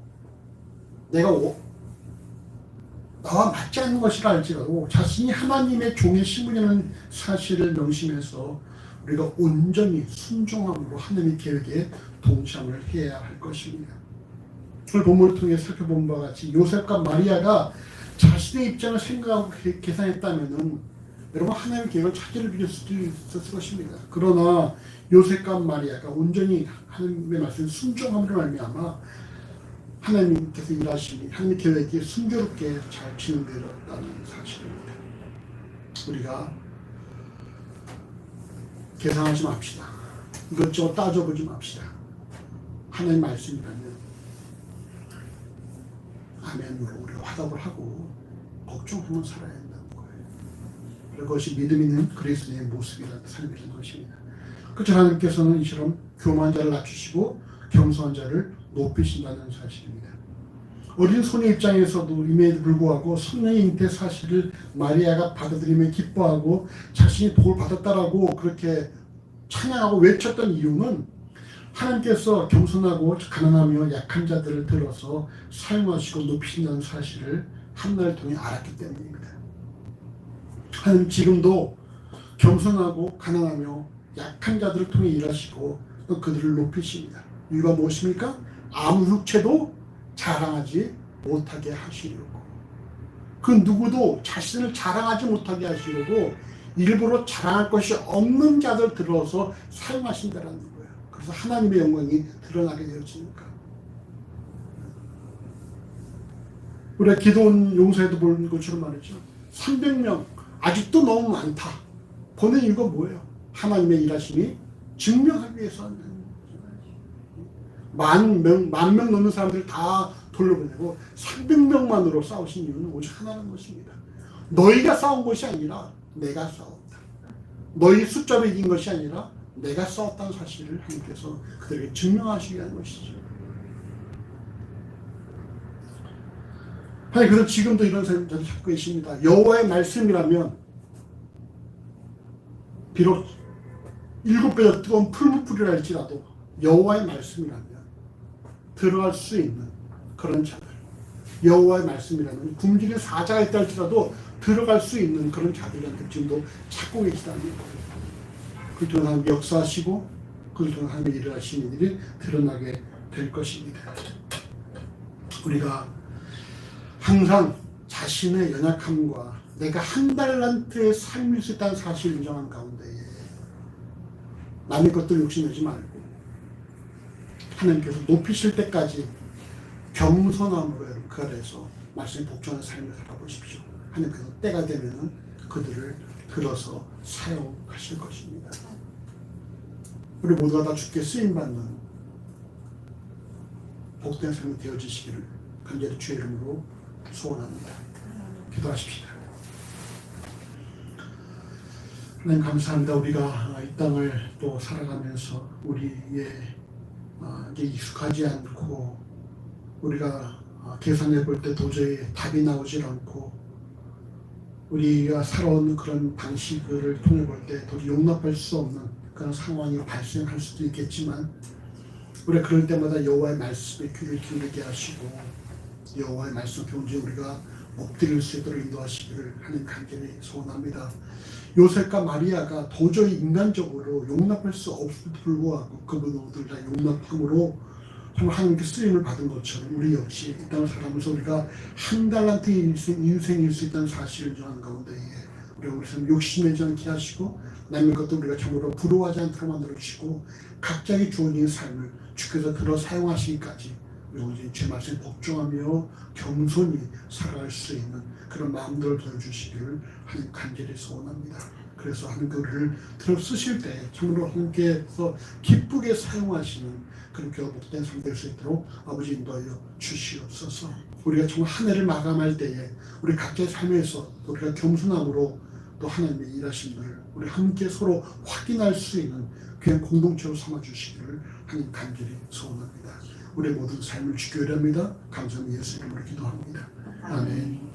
나와 맞지 않는 것이라 할지라도 자신이 하나님의 종의 신분이라는 사실을 명심해서 우리가 온전히 순종함으로 하나님의 계획에 동참을 해야 할 것입니다. 오늘 본문을 통해 살펴본 바와 같이 요셉과 마리아가 자신의 입장을 생각하고 계산했다면 여러분 하나님의 계획을 차질을 빚을 수도 있었을 것입니다. 그러나 요셉과 마리아가 온전히 하나님의 말씀에 순종함으로 말미암아 하나님께서 일하시니 하나님의 계획이 순조롭게 잘 진행되었다는 사실입니다. 우리가 계산하지 맙시다. 이것저것 따져보지 맙시다. 하나님 말씀이라면 아멘으로 우리가 화답을 하고 복종하면 살아야 한다는 거예요. 그것이 믿음 있는 그리스도의 모습이라는 삶이라는 것입니다. 그래서 하나님께서는 이처럼 교만한 자를 낮추시고 겸손한 자를 높이신다는 사실입니다. 어린 소녀 입장에서도 임에도 불구하고 성령의 잉태 사실을 마리아가 받아들이며 기뻐하고 자신이 복을 받았다라고 그렇게 찬양하고 외쳤던 이유는 하나님께서 겸손하고 가난하며 약한 자들을 들어서 사용하시고 높이신다는 사실을 한나를 통해 알았기 때문입니다. 하나님 지금도 겸손하고 가난하며 약한 자들을 통해 일하시고 또 그들을 높이십니다. 이유가 무엇입니까? 아무 육체도 자랑하지 못하게 하시려고. 그 누구도 자신을 자랑하지 못하게 하시려고 일부러 자랑할 것이 없는 자들 들어서 사용하신다는 거예요. 그래서 하나님의 영광이 드러나게 되어지니까. 우리가 기도원 용사에도 본 것처럼 말이죠. 300명 아직도 너무 많다. 보낸 이유가 뭐예요? 하나님의 일하심이 증명하기 위해서 하는 만 명 넘는 사람들을 다 돌려보내고 300명만으로 싸우신 이유는 오직 하나라는 것입니다. 너희가 싸운 것이 아니라 내가 싸웠다. 너희 숫자로 이긴 것이 아니라 내가 싸웠다는 사실을 하나님께서 그들에게 증명하시기 위한 것이죠. 하나님 그래서 지금도 이런 사람들을 찾고 계십니다. 여호와의 말씀이라면 비록 7배로 뜨거운 풀무풀이라 할지라도 여호와의 말씀이라면 들어갈 수 있는 그런 자들, 여호와의 말씀이라면 굶주린 사자가 있다 할지라도 들어갈 수 있는 그런 자들한테 지금도 찾고 계시다는 거예요. 그를 통해 하나님 역사하시고 그를 통해 하나님의 일을 하시는 일이 드러나게 될 것입니다. 우리가 항상 자신의 연약함과 내가 한 달란트의 삶일 수 있다는 사실을 인정한 가운데 남의 것들 욕심내지 말고 하나님께서 높이실 때까지 겸손함으로 그 아래에서 말씀에 복종하는 삶을 살아보십시오. 하나님께서 때가 되면 그들을 들어서 사용하실 것입니다. 우리 모두가 다 주께 쓰임받는 복된 삶이 되어지시기를 간절히 주의 이름으로 소원합니다. 기도하십시다. 하나님 감사합니다. 우리가 이 땅을 또 살아가면서 우리의 이제 익숙하지 않고 우리가 계산해 볼 때 도저히 답이 나오질 않고 우리가 살아온 그런 방식을 통해 볼 때 도저히 용납할 수 없는 그런 상황이 발생할 수도 있겠지만 우리가 그럴 때마다 여호와의 말씀에 귀를 기울이게 하시고 여호와의 말씀 경주에 우리가 엎드릴 수 있도록 인도하시기를 하나님 간절히 소원합니다. 요셉과 마리아가 도저히 인간적으로 용납할 수 없음에도 불구하고 그분들 다 용납함으로 정말 하나님께 쓰임을 받은 것처럼 우리 역시 이 땅을 살아가면서 우리가 한 달란트 인생일 수 있다는 사실을 인정하는 가운데 우리가 우리 삶 욕심내지 않게 하시고 남의 것도 우리가 정말로 부러워하지 않도록 만들어주시고 각자에게 주어진 삶을 주께서 들어 사용하시기까지 우리가 제 말씀에 복종하며 겸손히 살아갈 수 있는 그런 마음들을 보여주시기를 하나님 간절히 소원합니다. 그래서 하나님께 우리를 들어 쓰실 때 정말로 하나님께서 기쁘게 사용하시는 그런 복된 삶 될 수 있도록 아버지 인도하여 주시옵소서. 우리가 정말 한 해를 마감할 때에 우리 각자의 삶에서 우리가 겸손함으로 또 하나님의 일하심을 우리 함께 서로 확인할 수 있는 그냥 공동체로 삼아주시기를 하나님 간절히 소원합니다. 우리의 모든 삶을 지켜야 합니다. 감사합니다. 예수 이름으로 기도합니다. 아멘.